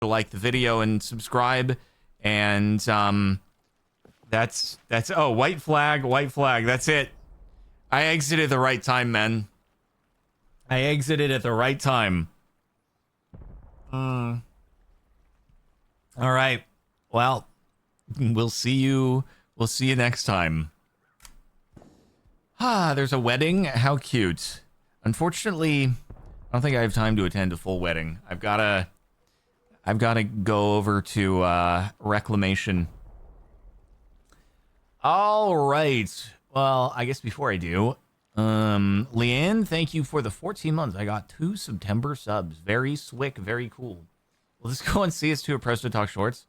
like the video and subscribe. And that's oh, white flag. That's it. I exited the right time, man. I exited at the right time. All right. Well, we'll see you next time. There's a wedding. How cute. Unfortunately, I don't think I have time to attend a full wedding. I've gotta go over to Reclamation. All right. Well, I guess before I do, Leanne, thank you for the 14 months. I got 2 September subs. Very swick, very cool. Well, let's go and see us to a President Talk Shorts.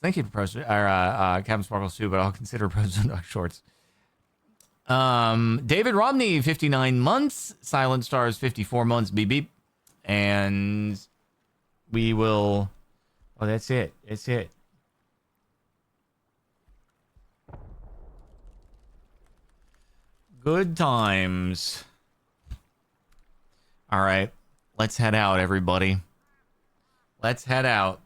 Thank you for President or CaptainSparklez too, but I'll consider President Talk Shorts. David Romney, 59 months. Silent Stars, 54 months. Beep beep. And we will. Oh, that's it. That's it. Good times. All right. Let's head out, everybody. Let's head out.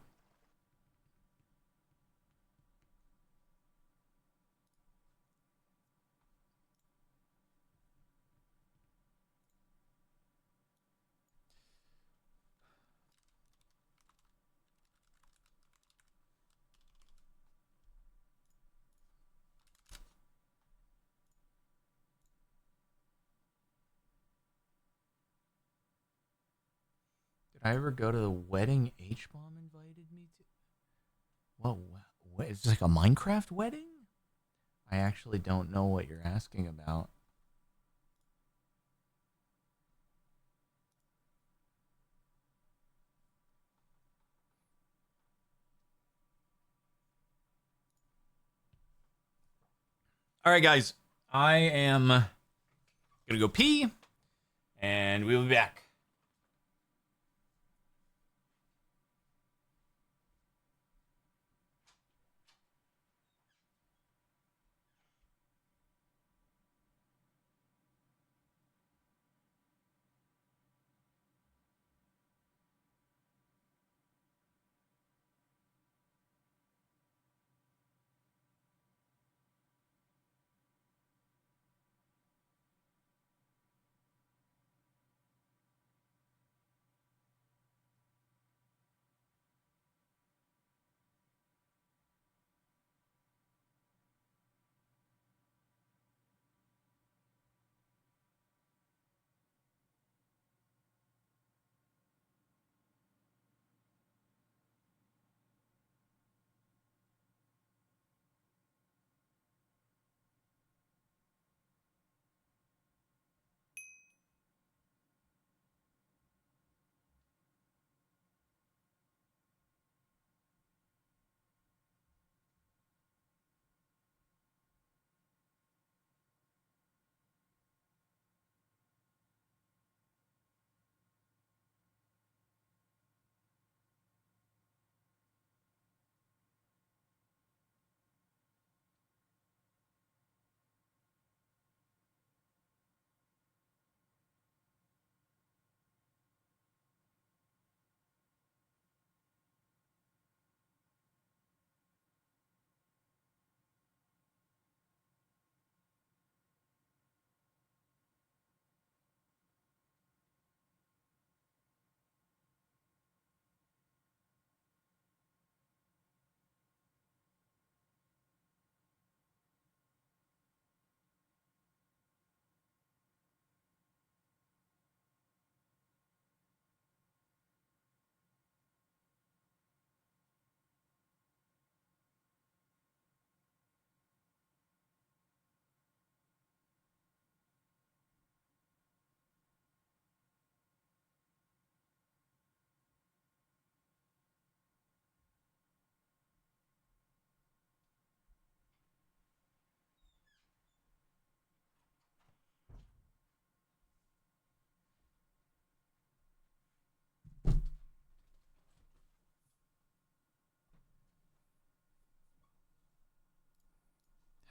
Did I ever go to the wedding H-Bomb invited me to? Whoa, what? Is this like a Minecraft wedding? I actually don't know what you're asking about. All right, guys. I am gonna go pee, and we'll be back.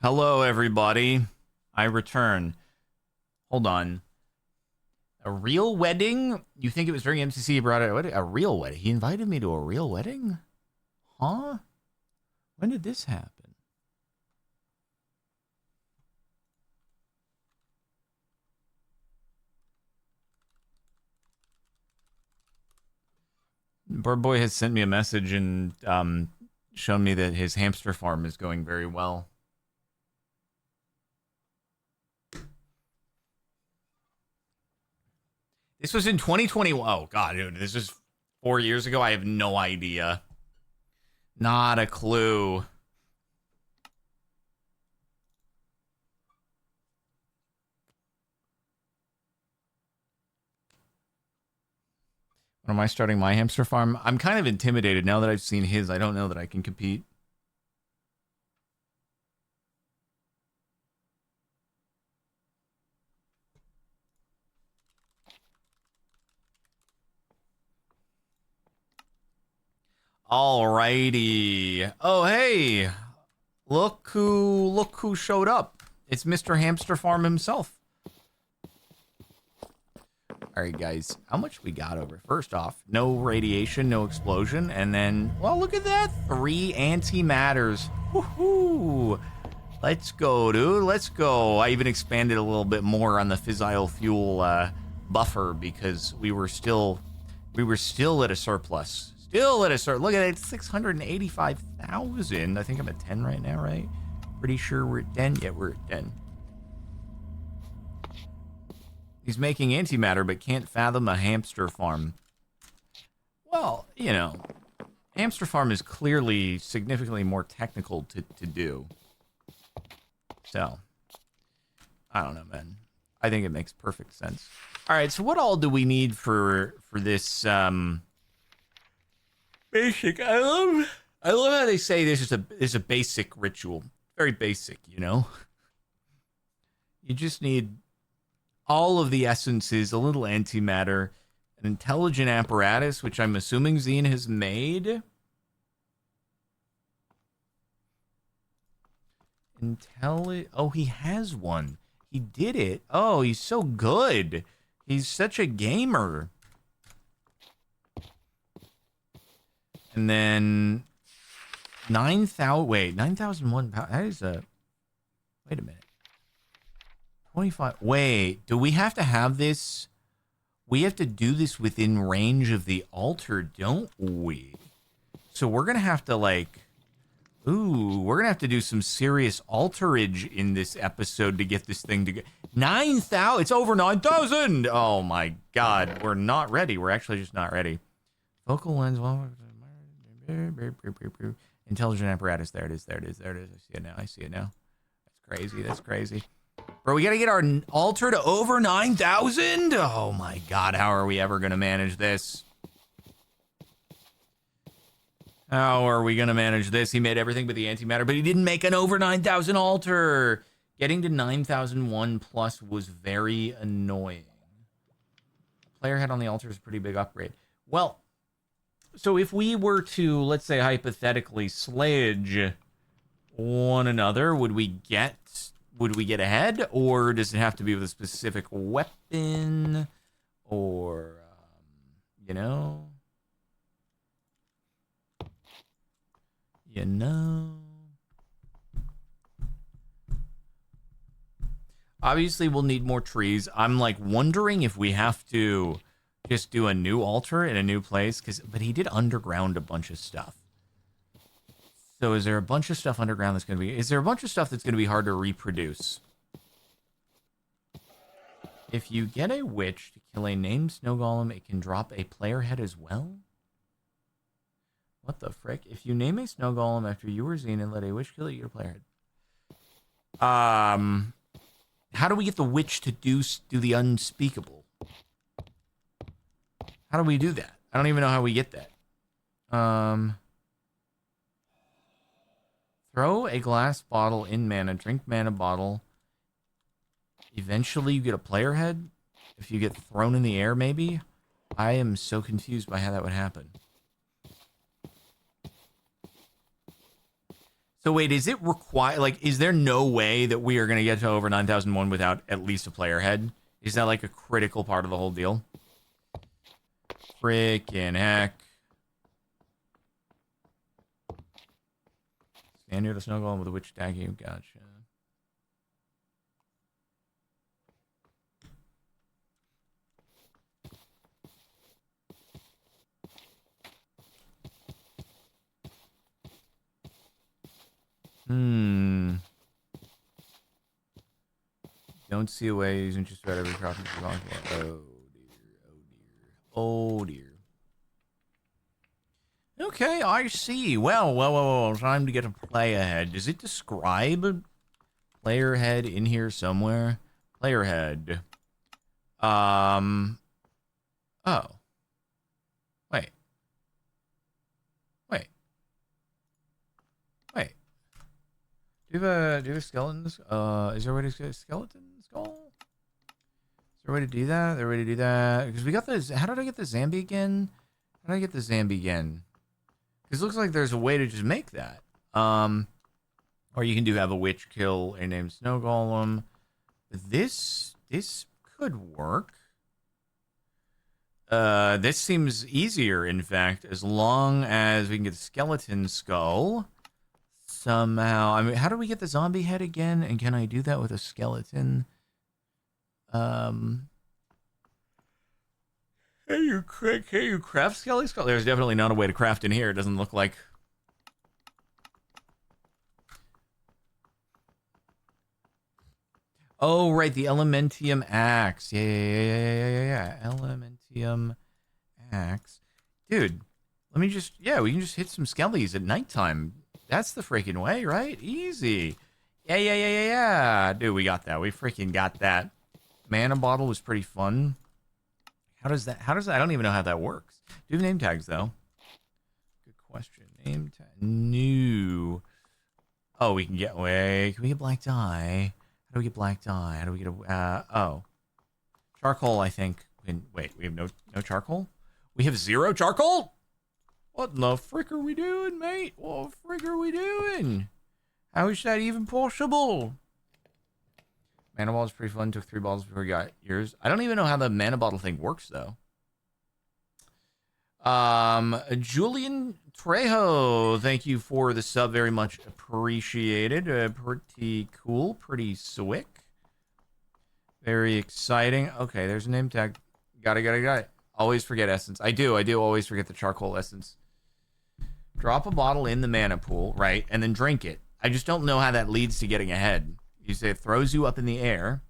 Hello, everybody. I return. Hold on. A real wedding? You think it was during MCC he brought it? A real wedding? He invited me to a real wedding? Huh? When did this happen? Bird Boy has sent me a message and shown me that his hamster farm is going very well. This was in 2021. Oh, God, dude. This was 4 years ago. I have no idea. Not a clue. When am I starting my hamster farm? I'm kind of intimidated now that I've seen his. I don't know that I can compete. Alrighty. Oh, hey. Look who showed up. It's Mr. Hamster Farm himself. All right, guys. How much we got over? First off, no radiation, no explosion. And then, well, look at that. 3 antimatters. Woohoo. Let's go, dude. Let's go. I even expanded a little bit more on the fissile fuel buffer because we were still at a surplus. Still at a surplus. Look at it. 685,000. I think I'm at 10 right now, right? Pretty sure we're at 10. Yeah, we're at 10. He's making antimatter, but can't fathom a hamster farm. Well, you know, hamster farm is clearly significantly more technical to do. So, I don't know, man. I think it makes perfect sense. All right, so what all do we need for this basic? I love how they say this is a basic ritual. Very basic, you know. You just need all of the essences, a little antimatter, an intelligent apparatus, which I'm assuming Zine has made. Oh, he has one. He did it. Oh, he's so good. He's such a gamer. And then 9,000. Wait, 9,001 pounds. That is a. Wait a minute. 25. Wait, do we have to have this? We have to do this within range of the altar, don't we? So we're going to have to, like. Ooh, we're going to have to do some serious alterage in this episode to get this thing to go. 9,000. It's over 9,000. Oh, my God. We're not ready. We're actually just not ready. Focal lens. Intelligent apparatus. There it is. There it is. There it is. I see it now. I see it now. That's crazy. That's crazy. Bro, we got to get our altar to over 9,000. Oh, my God. How are we ever going to manage this? How are we going to manage this? He made everything but the antimatter, but he didn't make an over 9,000 altar. Getting to 9,001 plus was very annoying. Player head on the altar is a pretty big upgrade. Well, so if we were to, let's say, hypothetically sledge one another, would we get ahead? Or does it have to be with a specific weapon? Or, you know... Obviously, we'll need more trees. I'm like wondering if we have to just do a new altar in a new place, but he did underground a bunch of stuff. So is there a bunch of stuff underground that's going to be... Is there a bunch of stuff that's going to be hard to reproduce? If you get a witch to kill a named snow golem, it can drop a player head as well? What the frick? If you name a snow golem after you or Zine and let a witch kill it, you get a player head. How do we get the witch to do the unspeakable? How do we do that? I don't even know how we get that. Throw a glass bottle in mana, drink mana bottle. Eventually you get a player head? If you get thrown in the air, maybe? I am so confused by how that would happen. So wait, is it required? Like, is there no way that we are going to get to over 9,001 without at least a player head? Is that like a critical part of the whole deal? Frickin' heck. Stand near the snow golem with a witch attacking you. Gotcha. Don't see a way using just about every crop is wrong. Oh dear, oh dear, oh dear. Okay, I see. Well. Time to get a play ahead. Does it describe player head in here somewhere? Player head. Oh. Wait. Do you have a skeleton? Is there a way to get a skeleton skull? Is there a way to do that? Is there a way to do that? Because we got this. How did I get the Zambi again? How did I get the Zambi again? Because it looks like there's a way to just make that. Or you can have a witch kill a named Snow Golem. But this could work. This seems easier, in fact, as long as we can get the skeleton skull. Somehow, I mean, how do we get the zombie head again? And can I do that with a skeleton? Can you craft skelly skull? There's definitely not a way to craft in here. It doesn't look like. Oh, right, the Elementium axe. Yeah. Elementium axe. Dude, let me just, we can just hit some skellies at nighttime. That's the freaking way, right? Easy. Yeah. Dude, we got that. We freaking got that. Mana bottle was pretty fun. How does that, I don't even know how that works. Do you have name tags, though? Good question. Name tag. New. Oh, we can get, can we get black dye? How do we get black dye? How do we get oh. Charcoal, I think. Wait, we have no charcoal? We have 0 charcoal? What in the frick are we doing, mate? What the frick are we doing? How is that even possible? Mana bottle is pretty fun. Took 3 bottles before we got yours. I don't even know how the mana bottle thing works, though. Julian Trejo, thank you for the sub. Very much appreciated. Pretty cool. Pretty swick. Very exciting. Okay, there's a name tag. Got it. Always forget essence. I do always forget the charcoal essence. Drop a bottle in the mana pool, right? And then drink it. I just don't know how that leads to getting ahead. You say it throws you up in the air.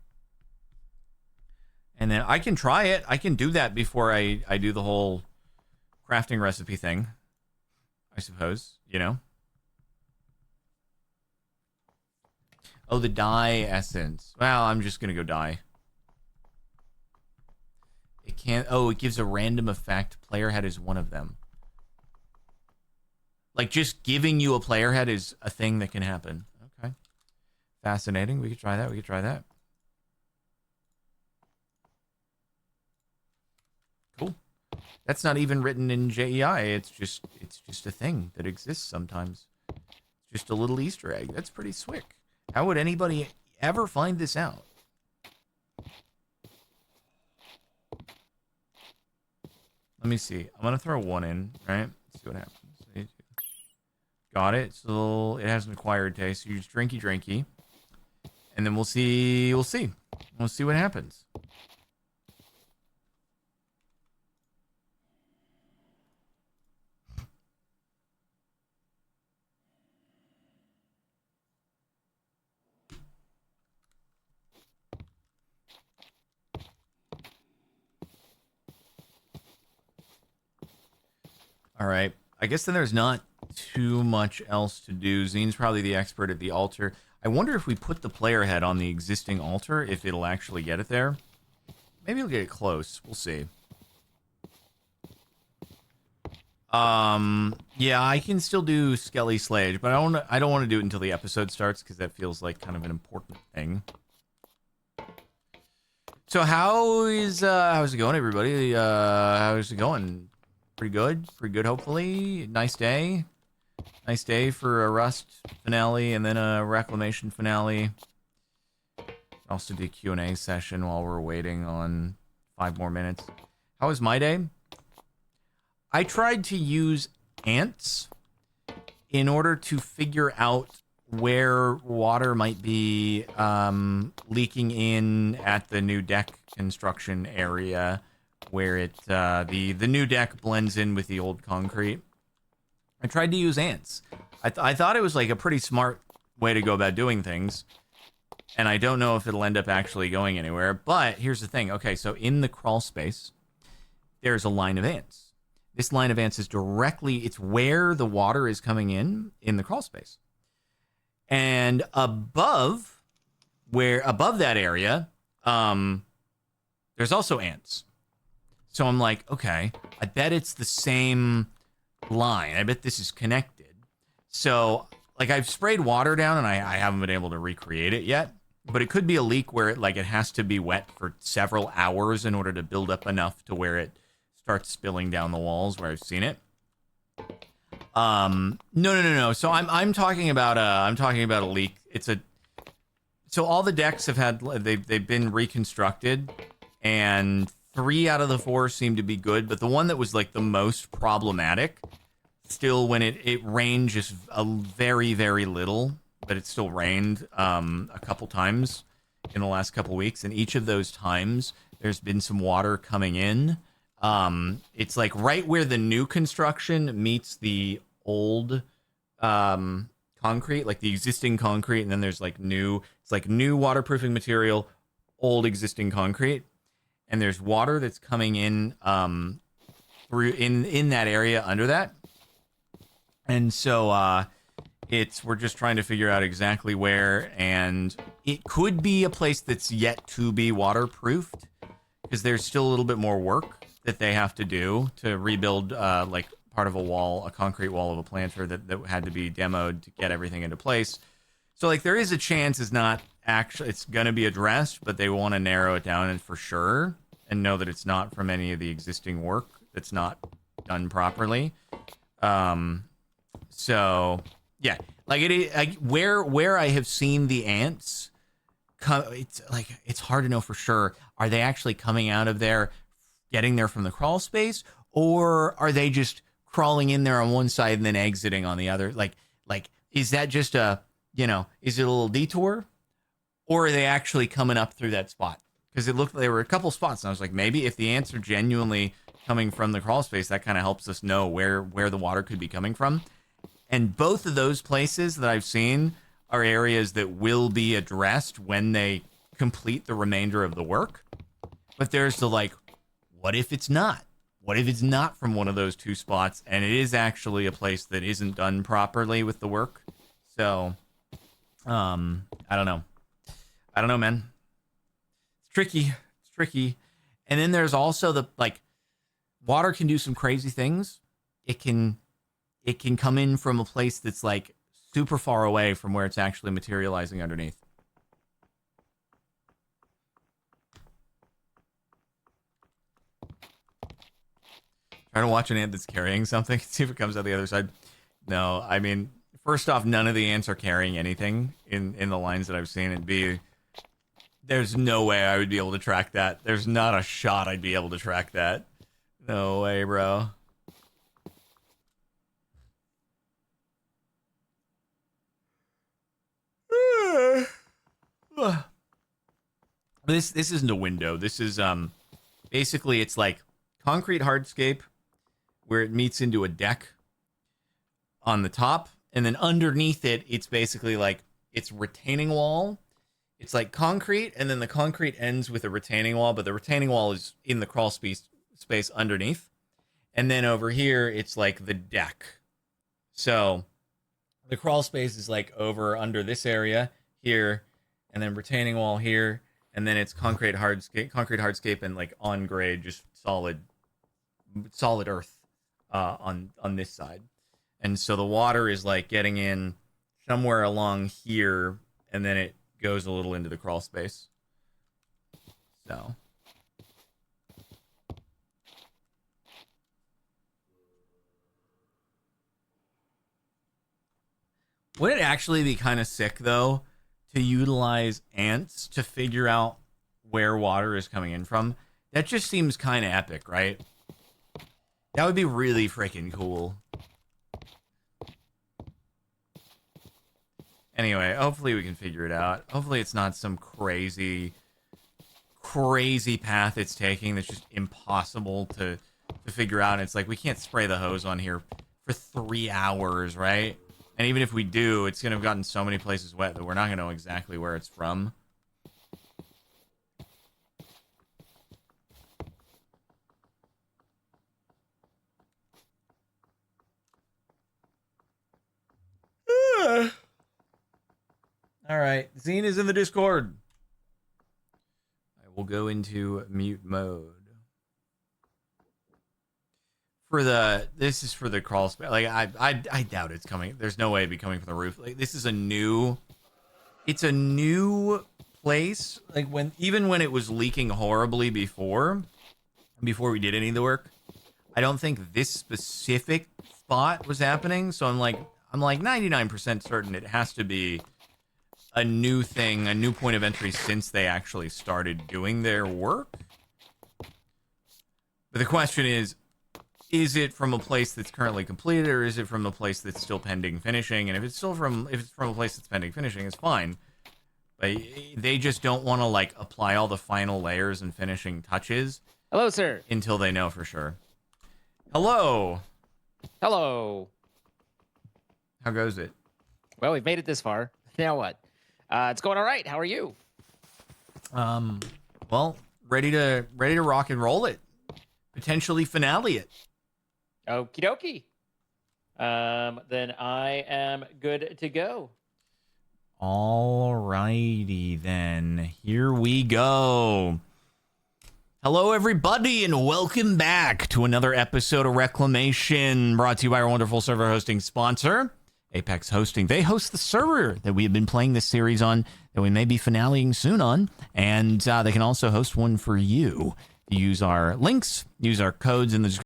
And then I can try it. I can do that before I do the whole crafting recipe thing. I suppose, you know? Oh, the dye essence. Well, I'm just going to go dye. It can't... Oh, it gives a random effect. Player head is one of them. Like, just giving you a player head is a thing that can happen. Okay. Fascinating. We could try that. Cool. That's not even written in JEI. It's just a thing that exists sometimes. It's just a little Easter egg. That's pretty swick. How would anybody ever find this out? Let me see. I'm gonna throw 1 in, right? Let's see what happens. Got it. So it has an acquired taste. So you just drinky. And then we'll see. We'll see what happens. All right. I guess then there's not too much else to do. Zine's probably the expert at the altar. I wonder if we put the player head on the existing altar, if it'll actually get it there. Maybe it'll get it close. We'll see. Yeah, I can still do Skelly Slayage, but I don't want to do it until the episode starts because that feels like kind of an important thing. So how's it going, everybody? How's it going? Pretty good, hopefully. Nice day for a Rust finale and then a Reclamation finale. Also do a Q&A session while we're waiting on 5 more minutes. How was my day? I tried to use ants in order to figure out where water might be leaking in at the new deck construction area, where it the new deck blends in with the old concrete. I tried to use ants. I thought it was like a pretty smart way to go about doing things, and I don't know if it'll end up actually going anywhere. But here's the thing. Okay, so in the crawl space, there's a line of ants. This line of ants is directly, it's where the water is coming in the crawl space. And above that area, there's also ants. So I'm like, okay, I bet it's the same line. I bet this is connected. So, like, I've sprayed water down, and I haven't been able to recreate it yet. But it could be a leak where it has to be wet for several hours in order to build up enough to where it starts spilling down the walls, where I've seen it. No. So I'm talking about a leak. So all the decks have had, they've been reconstructed, and 3 out of the 4 seem to be good, but the one that was like the most problematic, still, when it rained just a very, very little, but it still rained a couple times in the last couple weeks, and each of those times there's been some water coming in. It's like right where the new construction meets the old concrete, like the existing concrete, and then there's like new waterproofing material, old existing concrete, and there's water that's coming in through in that area under that. And so we're just trying to figure out exactly where, and it could be a place that's yet to be waterproofed, because there's still a little bit more work that they have to do to rebuild like part of a concrete wall of a planter that had to be demoed to get everything into place. So like there is a chance it's going to be addressed, but they want to narrow it down and for sure, and know that it's not from any of the existing work that's not done properly. So yeah, like where I have seen the ants come, it's hard to know for sure. Are they actually coming out of there, getting there from the crawl space, or are they just crawling in there on one side and then exiting on the other? Like is that just is it a little detour, or are they actually coming up through that spot? Because it looked like there were a couple spots, and I was like, maybe if the ants are genuinely coming from the crawl space, that kind of helps us know where the water could be coming from. And both of those places that I've seen are areas that will be addressed when they complete the remainder of the work. But there's the what if it's not? What if it's not from one of those 2 spots, and it is actually a place that isn't done properly with the work? So, I don't know. I don't know, man. It's tricky. And then there's also the, water can do some crazy things. It can come in from a place that's, super far away from where it's actually materializing underneath. Try to watch an ant that's carrying something, see if it comes out the other side. No, I mean, first off, none of the ants are carrying anything in the lines that I've seen. And B, there's no way I would be able to track that. There's not a shot I'd be able to track that. No way, bro. This isn't a window. This is basically, it's like concrete hardscape where it meets into a deck on the top, and then underneath it, it's basically it's retaining wall. It's like concrete, and then the concrete ends with a retaining wall, but the retaining wall is in the crawl space underneath. And then over here, it's like the deck. So the crawl space is over under this area here, and then retaining wall here, and then it's concrete hardscape, and on grade, just solid earth on this side. And so the water is getting in somewhere along here, and then it goes a little into the crawl space. So would it actually be kind of sick though to utilize ants to figure out where water is coming in from, that just seems kind of epic, right? That would be really freaking cool. Anyway, hopefully we can figure it out. Hopefully it's not some crazy path it's taking that's just impossible to figure out. And it's like, we can't spray the hose on here for 3 hours, right? And even if we do, it's going to have gotten so many places wet that we're not going to know exactly where it's from. All right, Zine is in the Discord. I will go into mute mode. This is for the crawl space. Like I doubt it's coming. There's no way it'd be coming from the roof. Like, this is it's a new place. Like, even when it was leaking horribly before we did any of the work, I don't think this specific spot was happening. So I'm like 99% certain it has to be a new thing, a new point of entry since they actually started doing their work. But the question is it from a place that's currently completed, or is it from a place that's still pending finishing? And if it's from a place that's pending finishing, it's fine. But they just don't want to like apply all the final layers and finishing touches. Hello, sir. Until they know for sure. Hello. Hello. How goes it? Well, we've made it this far. Now what? It's going all right. How are you? Well, ready to rock and roll it. Potentially finale it. Okie dokie. Then I am good to go. Alrighty then. Here we go. Hello, everybody, and welcome back to another episode of Reclamation, brought to you by our wonderful server hosting sponsor, Apex Hosting. They host the server that we have been playing this series on, that we may be finaleing soon on, and they can also host one for you. Use our links, use our codes in the description.